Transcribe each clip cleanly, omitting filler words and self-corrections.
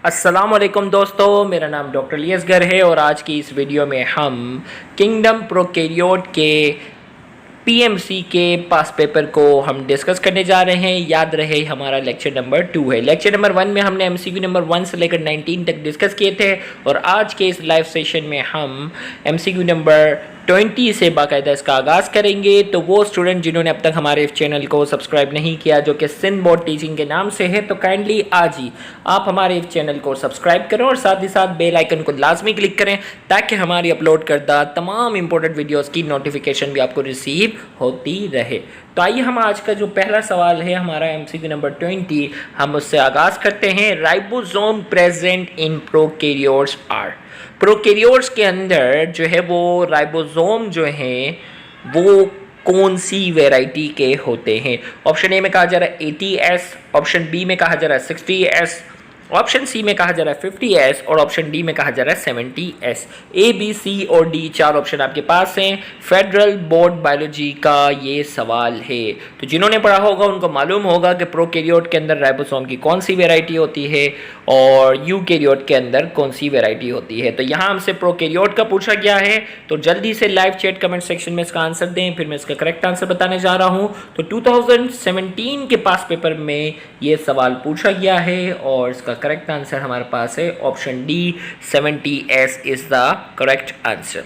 अस्सलामुअलैकुम दोस्तों, मेरा नाम डॉक्टर लियसगर है और आज की इस वीडियो में हम किंगडम प्रोकैरियोट के पीएमसी के पास पेपर को हम डिस्कस करने जा रहे हैं। याद रहे हमारा लेक्चर नंबर 2 है। लेक्चर नंबर 1 में हमने एमसीक्यू नंबर 1 से लेकर 19 तक डिस्कस किए थे और आज के इस लाइव सेशन में हम एमसीक्यू नंबर 20 से बाकायदा इसका आगाज़ करेंगे। तो वो स्टूडेंट जिन्होंने अब तक हमारे इस चैनल को सब्सक्राइब नहीं किया, जो कि सिंध बोर्ड टीचिंग के नाम से है, तो काइंडली आज ही आप हमारे इस चैनल को सब्सक्राइब करें और साथ ही साथ बेल आइकन को लाजमी क्लिक करें ताकि हमारी अपलोड करदा तमाम इंपॉर्टेंट वीडियोस की नोटिफिकेशन भी आपको रिसीव होती रहे। तो आइए हम आज का जो पहला सवाल है हमारा एमसीक्यू नंबर 20, हम उससे आगाज़ करते हैं। Ribosome present in prokaryotes are. Prokaryotes के अंदर जो है वो राइबोसोम जो हैं वो कौन सी वैरायटी के होते हैं? ऑप्शन ए में कहा जा रहा है 80S, ऑप्शन बी में कहा जा रहा है 60S, ऑप्शन सी में कहा जा रहा है 50S और ऑप्शन डी में कहा जा रहा है 70S। ए, बी, सी और डी चार ऑप्शन आपके पास हैं। फेडरल बोर्ड बायोलॉजी का ये सवाल है। तो जिन्होंने पढ़ा होगा उनको मालूम होगा कि प्रोकैरियोट के अंदर राइबोसोम की कौन सी वैरायटी होती है और यूकैरियोट के अंदर कौन सी वैरायटी होती है। तो यहाँ हमसे प्रोकैरियोट का पूछा गया है, तो जल्दी से लाइव चैट कमेंट सेक्शन में इसका आंसर दें, फिर मैं इसका करेक्ट आंसर बताने जा रहा हूँ। तो 2017 के पास पेपर में ये सवाल पूछा गया है और इसका करेक्ट आंसर हमारे पास है option D, 70S is the correct answer.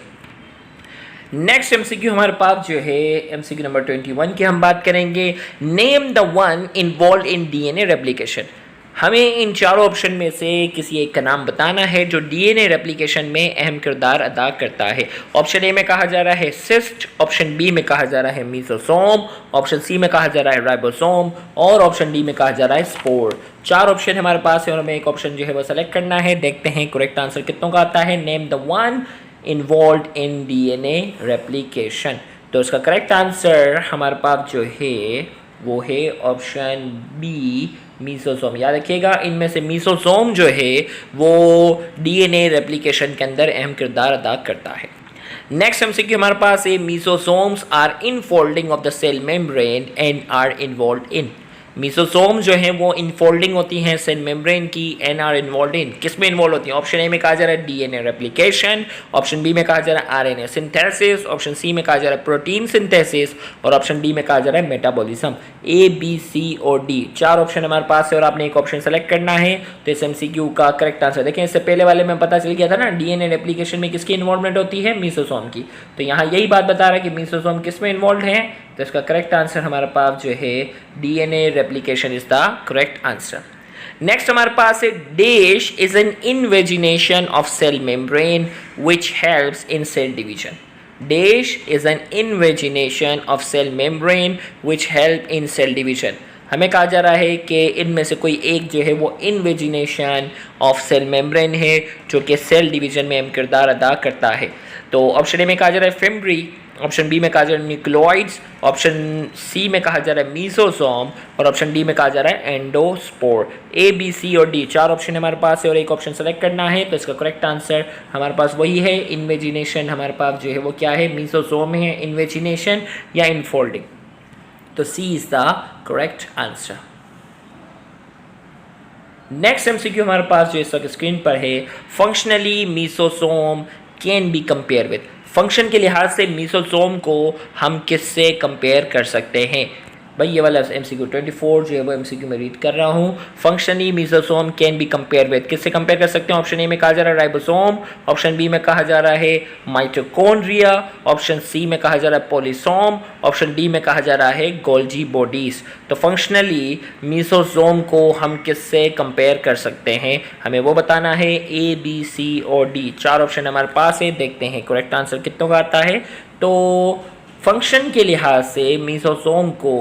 Next MCQ हमारे पास जो है एमसीक्यू नंबर 21 की हम बात करेंगे। Name the one involve in DNA replication. हमें इन चारों ऑप्शन में से किसी एक का नाम बताना है जो डीएनए रेप्लिकेशन में अहम किरदार अदा करता है। ऑप्शन ए में कहा जा रहा है सिस्ट, ऑप्शन बी में कहा जा रहा है मीसोसोम, ऑप्शन सी में कहा जा रहा है राइबोसोम और ऑप्शन डी में कहा जा रहा है स्पोर। चार ऑप्शन हमारे पास है और हमें एक ऑप्शन जो है वो सेलेक्ट करना है। देखते हैं करेक्ट आंसर कितनों का आता है। Name the one involve in DNA replication. तो इसका करेक्ट आंसर हमारे पास जो है वो है ऑप्शन बी, मीसोसोम। याद रखिएगा, इनमें से मीसोसोम जो है वो डीएनए रेप्लिकेशन के अंदर अहम किरदार अदा करता है। नेक्स्ट एमसीक्यू हमारे पास है mesosomes are infolding of the cell membrane and are involve in. Mesosome जो है वो इनफोल्डिंग होती हैं सेल मेम्ब्रेन की, एन आर इन्वॉल्व इन। किस में इन्वॉल्व होती हैं? ऑप्शन ए में कहा जा रहा है डीएनए रेप्लिकेशन, ऑप्शन बी में कहा जा रहा है आरएनए सिंथेसिस, ऑप्शन सी में कहा जा रहा है प्रोटीन सिंथेसिस और ऑप्शन डी में कहा जा रहा है मेटाबॉलिज्म। ए, बी, सी और डी चार ऑप्शन हमारे पास है और आपने एक ऑप्शन सेलेक्ट करना है। तो इस एमसीक्यू का करेक्ट आंसर देखें, इससे पहले वाले में पता चल गया था ना डीएनए रेप्लिकेशन में किसकी इन्वॉल्वमेंट होती है? मीसोसोम की। तो यहाँ यही बात बता रहा है कि मीसोसोम किस में इन्वॉल्व है। तो इसका करेक्ट आंसर हमारे पास जो है DNA replication is the correct answer. Next हमारे पास है dash is an invagination of cell membrane which helps in cell division. Dash is an invagination of cell membrane which help in cell division. हमें कहा जा रहा है कि इनमें से कोई एक जो है वो इनवेजिनेशन ऑफ सेल मेम्ब्रेन है जो कि सेल डिवीजन में अहम किरदार अदा करता है। तो ऑप्शन ए में कहा जा रहा है फिम्ब्री, ऑप्शन बी में कहा जा रहा है न्यूक्लियोइड्स, ऑप्शन सी में कहा जा रहा है मीसोसोम और ऑप्शन डी में कहा जा रहा है एंडोस्पोर। ए, बी, सी और डी चार ऑप्शन हमारे पास है और एक ऑप्शन सेलेक्ट करना है। तो इसका करेक्ट आंसर हमारे पास वही है, इन्वेजिनेशन हमारे पास जो है वो क्या है? मीसोसोम है, इन्वेजिनेशन या इनफोल्डिंग। तो C is the correct answer. Next MCQ हमारे पास जो इस वक्त स्क्रीन पर है, functionally mesosome can be compare with. Function के लिहाज से मीसोसोम को हम किससे कंपेयर कर सकते हैं? भाई ये वाला एमसीक्यू 24 जो है वो एमसीक्यू में रीड कर रहा हूँ। Functionally mesosome can be compare with, किससे कंपेयर कर सकते हैं? ऑप्शन ए में कहा जा रहा है राइबोसोम, ऑप्शन बी में कहा जा रहा है माइटोकॉन्ड्रिया, ऑप्शन सी में कहा जा रहा है पॉलीसोम, ऑप्शन डी में कहा जा रहा है गोल्जी बॉडीज। तो फंक्शनली मीसोसोम को हम किससे कंपेयर कर सकते हैं? हमें वो बताना है। ए, बी, सी और डी चार ऑप्शन हमारे पास है। देखते हैं करेक्ट आंसर कितनों का आता है। तो फंक्शन के लिहाज से मीसोसोम को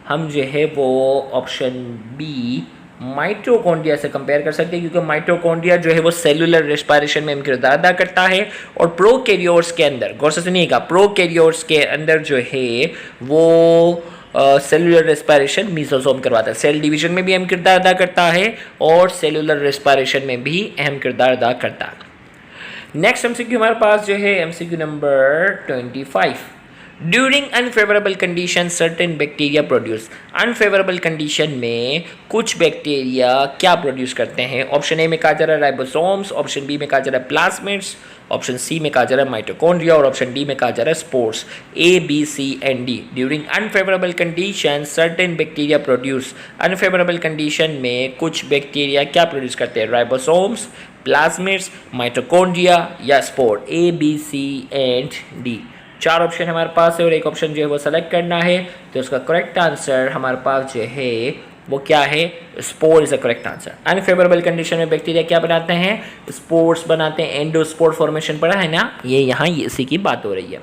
हम जो है वो ऑप्शन बी माइटोकॉन्ड्रिया से कंपेयर कर सकते हैं, क्योंकि माइटोकॉन्ड्रिया जो है वो सेलुलर रेस्पिरेशन में किरदार अदा करता है और प्रोकैरियोट्स के अंदर, गौर से सुनिएगा, प्रोकैरियोट्स के अंदर जो है वो सेलुलर रेस्पिरेशन मीसोसोम करवाता है। सेल डिवीजन में भी अहम किरदार अदा करता है और सेलुलर रेस्पिरेशन में भी अहम किरदार अदा करता है। नेक्स्ट एमसीक्यू हमारे पास जो है MCQ number 25। During unfavourable condition certain bacteria produce, unfavourable condition में कुछ बैक्टीरिया क्या प्रोड्यूस करते हैं? ऑप्शन ए में कहा जा रहा है राइबोसोम्स, ऑप्शन बी में कहा जा रहा है प्लाज्मिड्स, ऑप्शन सी में कहा जा रहा है माइटोकॉन्ड्रिया और ऑप्शन डी में कहा जा रहा है spores. A B C and D. During unfavourable condition certain bacteria produce, unfavourable condition में कुछ बैक्टीरिया क्या प्रोड्यूस करते हैं? राइबोसोम्स, प्लाज्मिड्स, माइटोकॉन्ड्रिया या spore. A B C and D, 4 option हमारे पास है और एक ऑप्शन जो है वो सेलेक्ट करना है। तो उसका करेक्ट आंसर हमारे पास जो है वो क्या है? Spore is the correct answer. Unfavourable condition में बैक्टीरिया क्या बनाते हैं? स्पोर्स बनाते हैं। एंडोस्पोर फॉर्मेशन पढ़ा है ना, ये यहाँ इसी की बात हो रही है।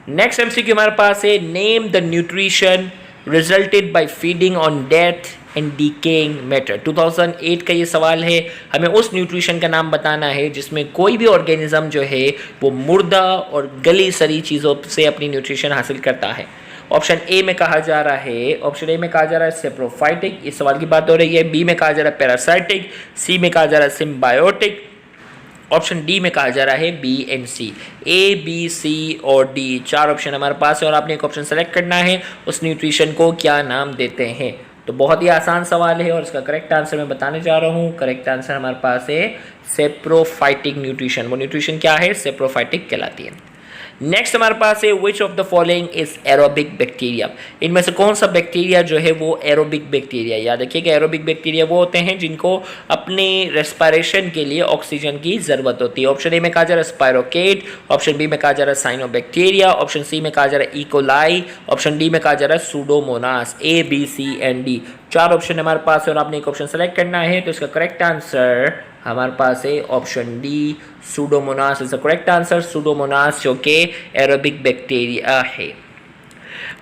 नेक्स्ट एमसीक्यू हमारे पास है, name the nutrition resulted by feeding on death and decaying matter. 2008 का ये सवाल है। हमें उस न्यूट्रिशन का नाम बताना है जिसमें कोई भी ऑर्गेनिज्म जो है वो मुर्दा और गली सड़ी चीज़ों से अपनी न्यूट्रिशन हासिल करता है। ऑप्शन ए में कहा जा रहा है, ऑप्शन ए में कहा जा रहा है सेप्रोफाइटिक, इस सवाल की बात हो रही है। बी में कहा जा रहा है पैरासाइटिक, सी में कहा जा रहा है सिम्बायोटिक, ऑप्शन डी में कहा जा रहा है B and C. A B C और डी, 4 ऑप्शन हमारे पास है और आपने एक ऑप्शन सेलेक्ट करना है। उस न्यूट्रिशन को क्या नाम देते हैं? तो बहुत ही आसान सवाल है और इसका करेक्ट आंसर मैं बताने जा रहा हूँ। करेक्ट आंसर हमारे पास है सेप्रोफाइटिक न्यूट्रिशन। वो न्यूट्रिशन क्या है? सेप्रोफाइटिक कहलाती है। नेक्स्ट हमारे पास है which of the following is aerobic bacteria. इनमें से कौन सा बैक्टीरिया जो है वो एरोबिक बैक्टीरिया? याद रखिएगा, एरोबिक बैक्टीरिया वो होते हैं जिनको अपने रेस्पिरेशन के लिए ऑक्सीजन की जरूरत होती है। ऑप्शन ए में कहा जा रहा है स्पाइरोकेट, ऑप्शन बी में कहा जा रहा है साइनोबैक्टीरिया, ऑप्शन सी में कहा जा रहा है इकोलाई, ऑप्शन डी में कहा जा रहा है Pseudomonas. A B C and D, 4 option हमारे पास है और आपने एक ऑप्शन सेलेक्ट करना है। तो इसका करेक्ट आंसर हमारे पास है option D, Pseudomonas is the correct answer. Pseudomonas जो कि एरोबिक बैक्टीरिया है।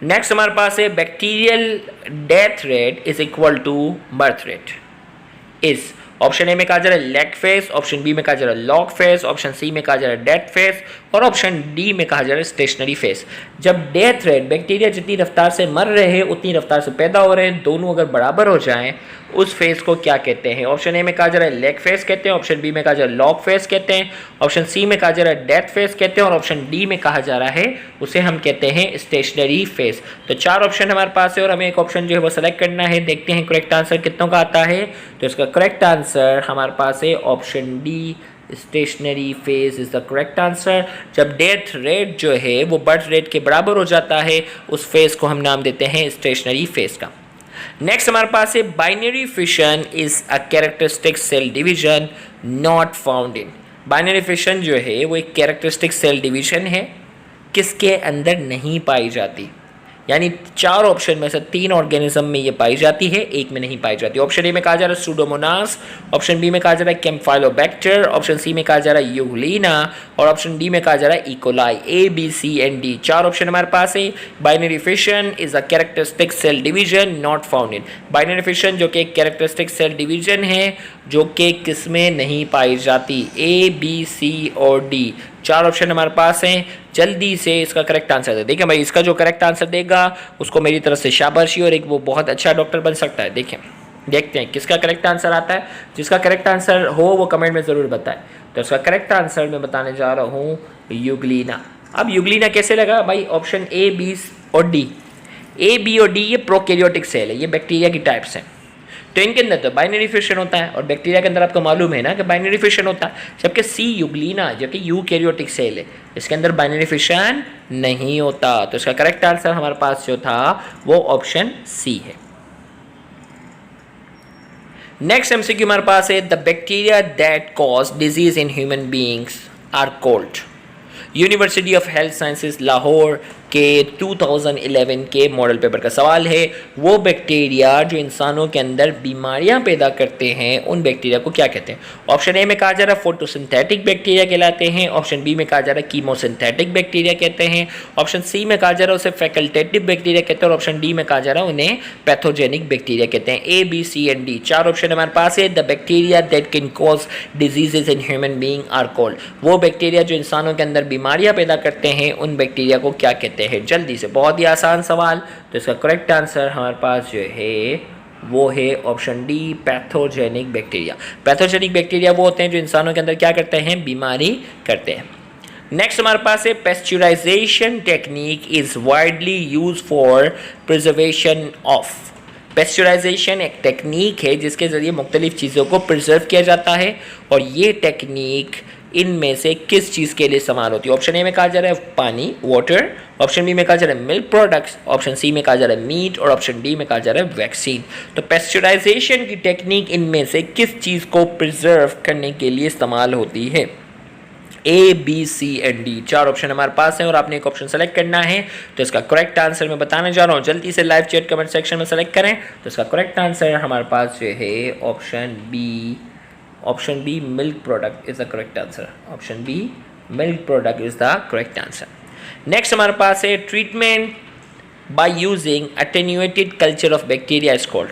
नेक्स्ट हमारे पास है bacterial death rate is equal to birth rate. इस ऑप्शन ए में कहा जा रहा है लैग फेज, ऑप्शन बी में कहा जा रहा है लॉग फेज, ऑप्शन सी में कहा जा रहा है डेथ फेज और ऑप्शन डी में कहा जा रहा है स्टेशनरी फेज। जब डेथ रेट, बैक्टीरिया जितनी रफ्तार से मर रहे हैं उतनी रफ्तार से पैदा हो रहे हैं, दोनों अगर बराबर हो जाएं उस फेज को क्या कहते हैं? ऑप्शन ए में कहा जा रहा है लैग फेज कहते हैं, ऑप्शन बी में कहा जा रहा है लॉग फेज कहते हैं, ऑप्शन सी में कहा जा रहा है डेथ फेज कहते हैं और ऑप्शन डी में कहा जा रहा है उसे हम कहते हैं स्टेशनरी फेज। तो 4 ऑप्शन हमारे पास है और हमें एक ऑप्शन जो है वो सेलेक्ट करना है। देखते हैं करेक्ट आंसर कितनों का आता है। तो इसका करेक्ट आंसर हमारे पास है option D, stationary phase is the correct answer. जब डेथ रेट जो है वो बर्थ रेट के बराबर हो जाता है उस फेज को हम नाम देते हैं स्टेशनरी फेज का। नेक्स्ट हमारे पास है binary fission is a characteristic cell division not found in. Binary fission जो है वो एक कैरेक्टरिस्टिक सेल डिवीजन है, किसके अंदर नहीं पाई जाती? यानी 4 ऑप्शन में से 3 ऑर्गेनिज्म में ये पाई जाती है, एक में नहीं पाई जाती। ऑप्शन ए में कहा जा रहा है सूडोमोनास, ऑप्शन बी में कहा जा रहा है कैम्फाइलोबैक्टर, ऑप्शन सी में कहा जा रहा है यूग्लिना और ऑप्शन डी में कहा जा रहा है E coli. A B C and D, 4 option हमारे पास है। Binary fission is a characteristic cell division not found in. Binary fission जो कि एक कैरेक्टरिस्टिक सेल डिवीजन है जो कि किसमें नहीं पाई जाती? ए बी सी और डी, 4 ऑप्शन हमारे पास हैं। जल्दी से इसका करेक्ट आंसर दे। देखिए भाई, इसका जो करेक्ट आंसर देगा उसको मेरी तरफ से शाबाशी और एक वो बहुत अच्छा डॉक्टर बन सकता है। देखिए, देखते हैं किसका करेक्ट आंसर आता है। जिसका करेक्ट आंसर हो वो कमेंट में ज़रूर बताएं। तो इसका करेक्ट आंसर मैं बताने जा रहा हूँ यूग्लिना। अब यूग्लिना कैसे लगा भाई? ऑप्शन ए बी और डी, ए बी और डी ये प्रोकैरियोटिक सेल है, ये बैक्टीरिया की टाइप्स हैं। तो इनके अंदर तो बाइनरी फिशन होता है और बैक्टीरिया के अंदर आपको मालूम है ना कि बाइनरी फिशन होता है। जबकि सी यूग्लिना जो कि यूकैरियोटिक सेल है, इसके अंदर बाइनरी फिशन नहीं होता। तो इसका करेक्ट आंसर हमारे पास जो था वो ऑप्शन सी है। नेक्स्ट एमसीक्यू हमारे पास है the bacteria that cause disease in human beings are called. University of Health Sciences Lahore के 2011 के मॉडल पेपर का सवाल है। वो बैक्टीरिया जो इंसानों के अंदर बीमारियां पैदा करते हैं उन बैक्टीरिया को क्या कहते हैं? ऑप्शन ए में कहा जा रहा है फोटोसिंथेटिक बैक्टीरिया कहलाते हैं, ऑप्शन बी में कहा जा रहा है कीमोसिंथेटिक बैक्टीरिया कहते हैं, ऑप्शन सी में कहा जा रहा है उसे फैकल्टेटिव बैक्टीरिया कहते हैं और ऑप्शन डी में कहा जा रहा है उन्हें पैथोजेनिक बैक्टीरिया कहते हैं। A B C and D, 4 option हमारे पास है। The bacteria that can cause diseases in human being are called. वो बैक्टीरिया जो इंसानों के अंदर बीमारियां पैदा करते हैं उन बैक्टीरिया को क्या कहते हैं? जल्दी से, बहुत ही आसान सवाल। तो इसका करेक्ट आंसर हमारे पास जो है वो है option D, pathogenic bacteria. Pathogenic bacteria वो होते हैं जो इंसानों के अंदर क्या करते हैं? बीमारी करते हैं। नेक्स्ट हमारे पास है pasteurisation technique is widely use for preservation of. Pasteurisation एक टेक्निक है जिसके ज़रिए मुख्तलिफ चीज़ों को प्रिजर्व किया जाता है और ये टेक्निक इनमें से किस चीज़ के लिए इस्तेमाल होती है? ऑप्शन ए में कहा जा रहा है पानी, वाटर, ऑप्शन बी में कहा जा रहा है मिल्क प्रोडक्ट्स, ऑप्शन सी में कहा जा रहा है मीट और ऑप्शन डी में कहा जा रहा है वैक्सीन। तो पेस्चराइजेशन की टेक्निक इनमें से किस चीज़ को प्रिजर्व करने के लिए इस्तेमाल होती है? ए, बी, सी एंड डी, चार ऑप्शन हमारे पास हैं और आपने एक ऑप्शन सेलेक्ट करना है। तो इसका करेक्ट आंसर मैं बताने जा रहा हूँ, जल्दी से लाइव चैट कमेंट सेक्शन में सेलेक्ट करें। तो इसका करेक्ट आंसर हमारे पास जो है option B milk product is the correct answer. Option B milk product is the correct answer. Next हमारे पास है treatment by using attenuated culture of bacteria is called.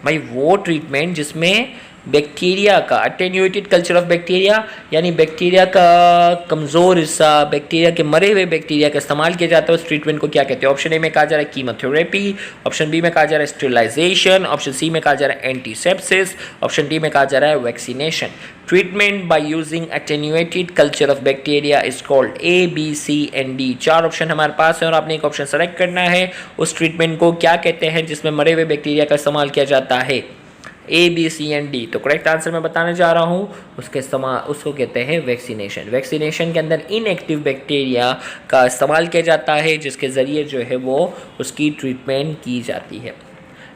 भाई वो ट्रीटमेंट जिसमें बैक्टीरिया का अटेन्यूएटेड कल्चर ऑफ बैक्टीरिया यानी bacteria का कमज़ोर हिस्सा, बैक्टीरिया के मरे हुए बैक्टीरिया का इस्तेमाल किया जाता है, उस ट्रीटमेंट को क्या कहते हैं? ऑप्शन ए में कहा जा रहा है कीमोथेरेपी, ऑप्शन बी में कहा जा रहा है स्टेरिलाइजेशन, ऑप्शन सी में कहा जा रहा है एंटीसेप्सिस, ऑप्शन डी में कहा जा रहा है vaccination. Treatment by using attenuated culture of bacteria is called A, B, C and D. चार ऑप्शन हमारे पास है और आपने एक ऑप्शन सेलेक्ट करना है। उस ट्रीटमेंट को क्या कहते हैं जिसमें मरे हुए बैक्टीरिया का इस्तेमाल किया जाता है? ए, बी, सी एंड डी। तो करेक्ट आंसर मैं बताने जा रहा हूँ, उसको कहते हैं वैक्सीनेशन। वैक्सीनेशन के अंदर इनएक्टिव बैक्टीरिया का इस्तेमाल किया जाता है जिसके ज़रिए जो है वो उसकी ट्रीटमेंट की जाती है।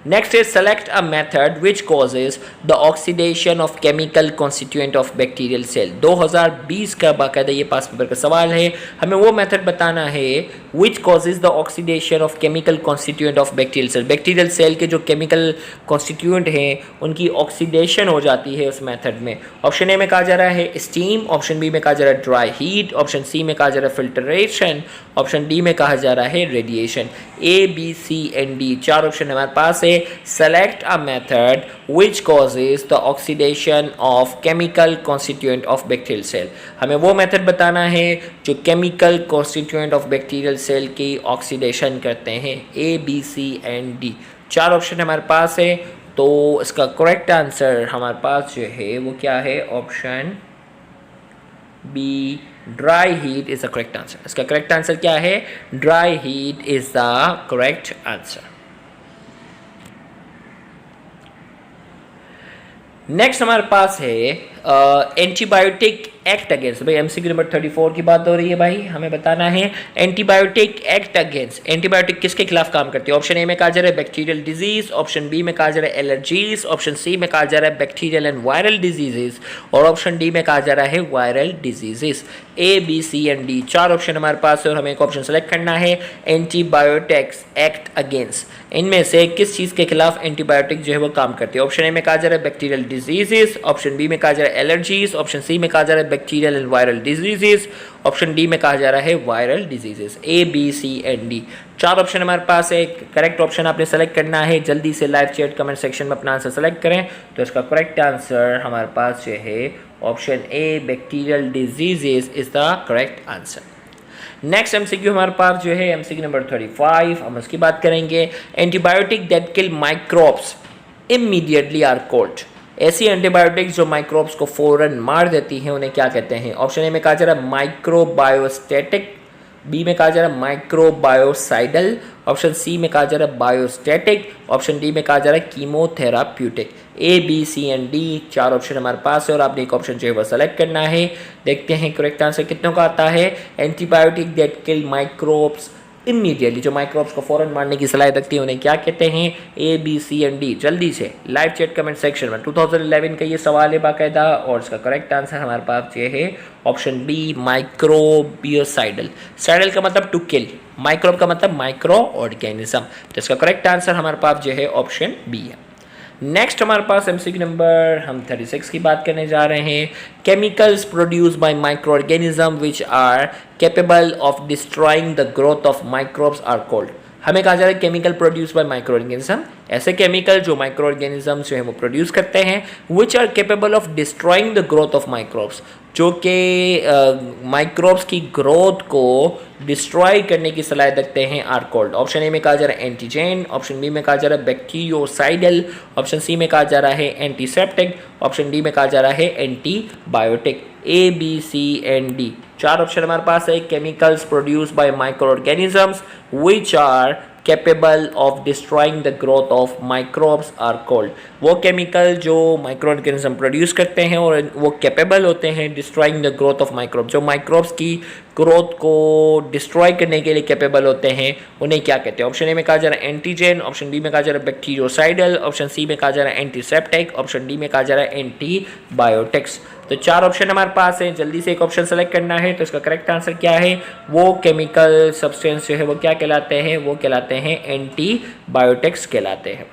Next is select a method which causes the oxidation of chemical constituent of bacterial cell. 2020 का बाकायदा ये पास पेपर का सवाल है। हमें वो मेथड बताना है which causes the oxidation of chemical constituent of bacterial cell. Bacterial cell के जो केमिकल कॉन्स्टिट्यूएंट हैं उनकी ऑक्सीडेशन हो जाती है उस मेथड में। ऑप्शन ए में कहा जा रहा है स्टीम, ऑप्शन बी में कहा जा रहा है ड्राई हीट, ऑप्शन सी में कहा जा रहा है फिल्टरेशन, ऑप्शन डी में कहा जा रहा है radiation. A, B, C and D, चार ऑप्शन हमारे पास है। Select a method which causes the oxidation of chemical constituent of bacterial cell। हमें वो मेथड बताना है जो chemical constituent of bacterial cell की ऑक्सीडेशन करते हैं। A, B, C and D, चार ऑप्शन हमारे पास है। तो इसका करेक्ट आंसर हमारे पास जो है वो क्या है? Option B dry heat is the correct answer. इसका करेक्ट आंसर क्या है? Dry heat is the correct answer. Next हमारे पास है एंटीबायोटिक एक्ट अगेंस्ट। भाई एमसीक्यू नंबर 34 की बात हो रही है भाई, हमें बताना है एंटीबायोटिक एक्ट अगेंस्ट। एंटीबायोटिक किसके खिलाफ काम करती है? ऑप्शन ए में कहा जा रहा है बैक्टीरियल डिजीज, ऑप्शन बी में कहा जा रहा है एलर्जीज, ऑप्शन सी में कहा जा रहा है बैक्टीरियल एंड वायरल डिजीजेस और ऑप्शन डी में कहा जा रहा है viral diseases. A, B, C and D, चार ऑप्शन हमारे पास है और हमें एक ऑप्शन सेलेक्ट करना है। एंटीबायोटिक्स एक्ट अगेंस्ट, इनमें से किस चीज़ के खिलाफ एंटीबायोटिक जो है वो काम करती है? ऑप्शन ए में कहा जा रहा है बैक्टीरियल डिजीजेस, ऑप्शन बी में कहा जा रहा है एलर्जीज, ऑप्शन सी में कहा जा रहा है bacterial and viral diseases, option D में कहा जा रहा है viral diseases. A, B, C and D, चार ऑप्शन हमारे पास है। करेक्ट ऑप्शन आपने सेलेक्ट करना है, जल्दी से लाइव चैट कमेंट सेक्शन में अपना आंसर सेलेक्ट करें। तो इसका करेक्ट आंसर हमारे पास जो है option A bacterial diseases is the correct answer. Next MCQ हमारे पास जो है एमसीक्यू नंबर 35, हम उसकी बात करेंगे। Antibiotic that kill microbes immediately are called. ऐसी एंटीबायोटिक्स जो माइक्रोब्स को फौरन मार देती हैं उन्हें क्या कहते हैं? ऑप्शन ए में कहा जा रहा है माइक्रोबायोस्टैटिक, बी में कहा जा रहा है माइक्रोबायोसाइडल, ऑप्शन सी में कहा जा रहा है बायोस्टैटिक, ऑप्शन डी में कहा जा रहा है chemotherapeutic. A, B, C and D, चार ऑप्शन हमारे पास है और आपने एक ऑप्शन जो है वो सेलेक्ट करना है। देखते हैं करेक्ट आंसर कितनों का आता है। Antibiotic that kill microbes immediately, जो माइक्रोब्स को फौरन मारने की सलाहियत रखती है उन्हें क्या कहते हैं? A, B, C and D, जल्दी से लाइव चैट कमेंट सेक्शन में। 2011 का ये सवाल है बाकायदा और इसका करेक्ट आंसर हमारे पास ये है ऑप्शन बी माइक्रोबियोसाइडल। साइडल का मतलब टू किल, माइक्रोब का मतलब माइक्रो ऑर्गेनिज्म। तो इसका करेक्ट आंसर हमारे पास जो है ऑप्शन बी है। नेक्स्ट हमारे पास एमसीक्यू नंबर हम 36 की बात करने जा रहे हैं। Chemicals produce by microorganism which are capable of destroying the growth of microbes are called. हमें कहा जा रहा है chemical produce by microorganism, ऐसे केमिकल जो माइक्रो ऑर्गेनिज्म जो है वो प्रोड्यूस करते हैं which are capable of destroying the growth of microbes, जो कि माइक्रोब्स की ग्रोथ को डिस्ट्रॉय करने की सलाहियत रखते हैं आर कॉल्ड। ऑप्शन ए में कहा जा रहा है एंटीजेन, ऑप्शन बी में कहा जा रहा है बैक्टीरियोसाइडल, ऑप्शन सी में कहा जा रहा है एंटीसेप्टिक, ऑप्शन डी में कहा जा रहा है antibiotic. A B C and D 4 option हमारे पास है। Chemicals produce by microorganisms which are capable of destroying the growth of microbes are called. वो केमिकल जो माइक्रो ऑर्गेनिज्म प्रोड्यूस करते हैं और वो कैपेबल होते हैं destroying the growth of microbes, जो माइक्रोब्स की ग्रोथ को डिस्ट्रॉय करने के लिए कैपेबल होते हैं, उन्हें क्या कहते हैं। ऑप्शन ए में कहा जा रहा है एंटीजेन, ऑप्शन बी में कहा जा रहा है बैक्टीरियोसाइडल, ऑप्शन सी में कहा जा रहा है एंटीसेप्टिक, ऑप्शन डी में कहा जा रहा है एंटीबायोटिक्स। तो 4 ऑप्शन हमारे पास हैं, जल्दी से एक ऑप्शन सेलेक्ट करना है। तो इसका करेक्ट आंसर क्या है, वो केमिकल सब्सटेंस जो है वो क्या कहलाते हैं, वो कहलाते हैं एंटीबायोटिक्स कहलाते हैं।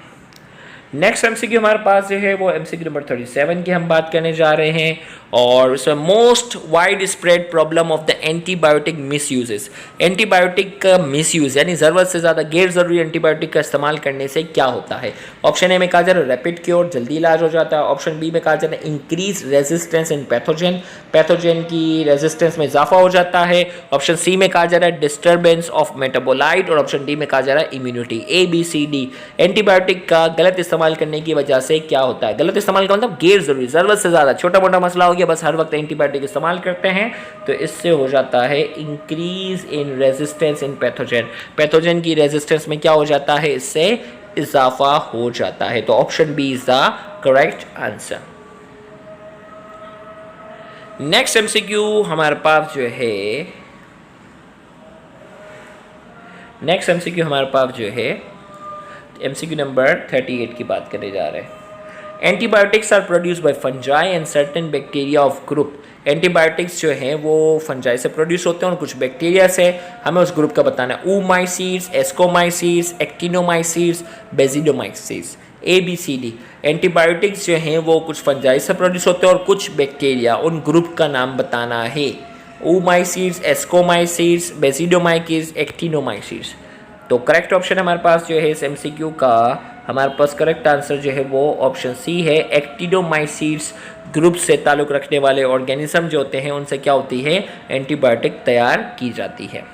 नेक्स्ट एमसीक्यू हमारे पास जो है वो एमसीक्यू नंबर 37 की हम बात करने जा रहे हैं और उसमें most widespread problem of the antibiotic misuses. Antibiotic का मिसयूज यानी ज़रूरत से ज़्यादा गैर ज़रूरी एंटीबायोटिक का इस्तेमाल करने से क्या होता है। ऑप्शन ए में कहा जा रहा है रैपिड क्योर, जल्दी इलाज हो जाता है। ऑप्शन बी में कहा जा रहा है increase resistance in pathogen, pathogen की रेजिस्टेंस में इजाफा हो जाता है। ऑप्शन सी में कहा जा रहा है डिस्टर्बेंस ऑफ मेटाबोलाइट और ऑप्शन डी में कहा जा रहा है immunity. A B C D antibiotic का गलत इस्तेमाल करने की वजह से क्या होता है। गलत इस्तेमाल का मतलब गैर जरूरी, जरूरत से ज्यादा छोटा मोटा मसला हो गया बस हर वक्त एंटीबायोटिक इस्तेमाल करते हैं, तो इससे हो जाता है increase in resistance in pathogen. Pathogen की रेजिस्टेंस में क्या हो जाता है, इससे इजाफा हो जाता है। तो option B is the correct answer. Next MCQ हमारे पास जो है, नेक्स्ट एमसीक्यू हमारे पास जो है एमसीक्यू नंबर 38 की बात करने जा रहे हैं। Antibiotics are produce by fungi and certain bacteria of group. Antibiotics जो हैं वो फंजाई से प्रोड्यूस होते हैं और कुछ बैक्टीरिया से, हमें उस ग्रुप का बताना है। Oomycetes, ascomycetes, actinomycetes, basidiomycetes. A B C D antibiotics जो हैं वो कुछ फंजाई से प्रोड्यूस होते हैं और कुछ बैक्टीरिया, उन ग्रुप का नाम बताना है। Oomycetes, ascomycetes, बेजिडोमाइसीड्स, एक्टिनोमाइसीड्स। तो करेक्ट ऑप्शन हमारे पास जो है इस एमसीक्यू का, हमारे पास करेक्ट आंसर जो है वो ऑप्शन सी है। एक्टिनोमाइसीड्स ग्रुप से ताल्लुक़ रखने वाले ऑर्गेनिज्म जो होते हैं उनसे क्या होती है, एंटीबायोटिक तैयार की जाती है।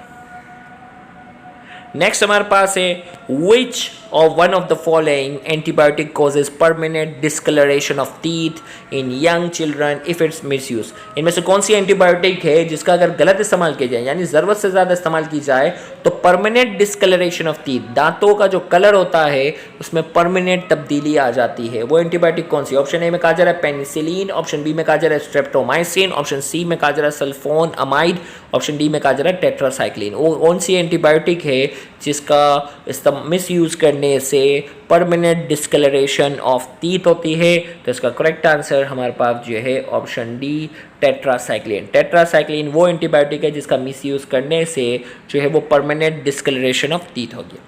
नेक्स्ट हमारे पास है विच of one of the following antibiotic causes permanent discoloration of teeth in young children if it's misused। इनमें से कौन सी एंटीबायोटिक है जिसका अगर गलत इस्तेमाल किया जाए यानी ज़रूरत से ज़्यादा इस्तेमाल की जाए तो परमानेंट डिस्कलरेशन ऑफ टीथ, दांतों का जो कलर होता है उसमें परमानेंट तब्दीली आ जाती है। वो एंटीबायोटिक कौन सी? ऑप्शन ए में कहा जा रहा है पेनिसिलिन, ऑप्शन बी में कहा जा रहा है स्ट्रेप्टोमाइसिन, ऑप्शन सी में कहा जा रहा है सल्फोन अमाइड, ऑप्शन डी में कहा जा रहा है टेट्रासाइक्लिन। वो कौन सी एंटीबायोटिक है जिसका मिस यूज़ करने से परमानेंट डिस्कलरेशन ऑफ टीथ होती है? तो इसका करेक्ट आंसर हमारे पास जो है ऑप्शन डी टेट्रासाइक्लिन। टेट्रासाइक्लिन वो एंटीबायोटिक है जिसका मिस यूज़ करने से जो है वो परमानेंट डिस्कलरेशन ऑफ टीथ होगी।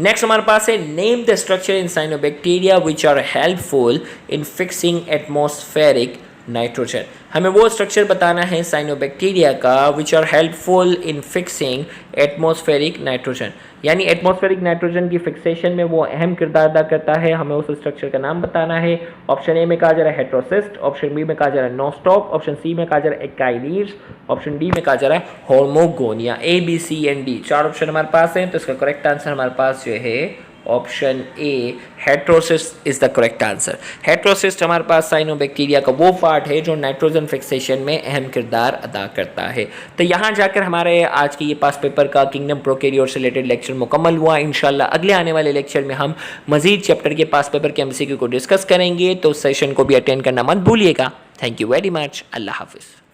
नेक्स्ट हमारे पास है name the structure in cyanobacteria which are helpful in fixing atmospheric nitrogen. हमें वो स्ट्रक्चर बताना है साइनोबैक्टीरिया का which are helpful in fixing atmospheric nitrogen, यानी एटमॉस्फेरिक नाइट्रोजन की फिक्सेशन में वो अहम किरदार अदा करता है। हमें उस स्ट्रक्चर का नाम बताना है। ऑप्शन ए में कहा जा रहा है हेट्रोसिस्ट, ऑप्शन बी में कहा जा रहा है नोस्टॉक, ऑप्शन सी में कहा जा रहा है एकाइनीड्स, ऑप्शन डी में कहा जा रहा है hormogonia. A B C and D 4 option हमारे पास हैं, तो इसका करेक्ट आंसर हमारे पास जो है option A heterocyst is the correct answer. Heterocyst हमारे पास साइनोबैक्टीरिया का वो पार्ट है जो नाइट्रोजन फिक्सेशन में अहम किरदार अदा करता है। तो यहाँ जाकर हमारे आज के ये पास पेपर का किंगडम प्रोकैरियोट से रिलेटेड लेक्चर मुकम्मल हुआ। इंशाल्लाह अगले आने वाले लेक्चर में हम मजीद चैप्टर के पास पेपर के एमसीक्यू को डिस्कस करेंगे, तो सेशन को भी अटेंड करना मत भूलिएगा। Thank you very much. अल्लाह हाफिज़।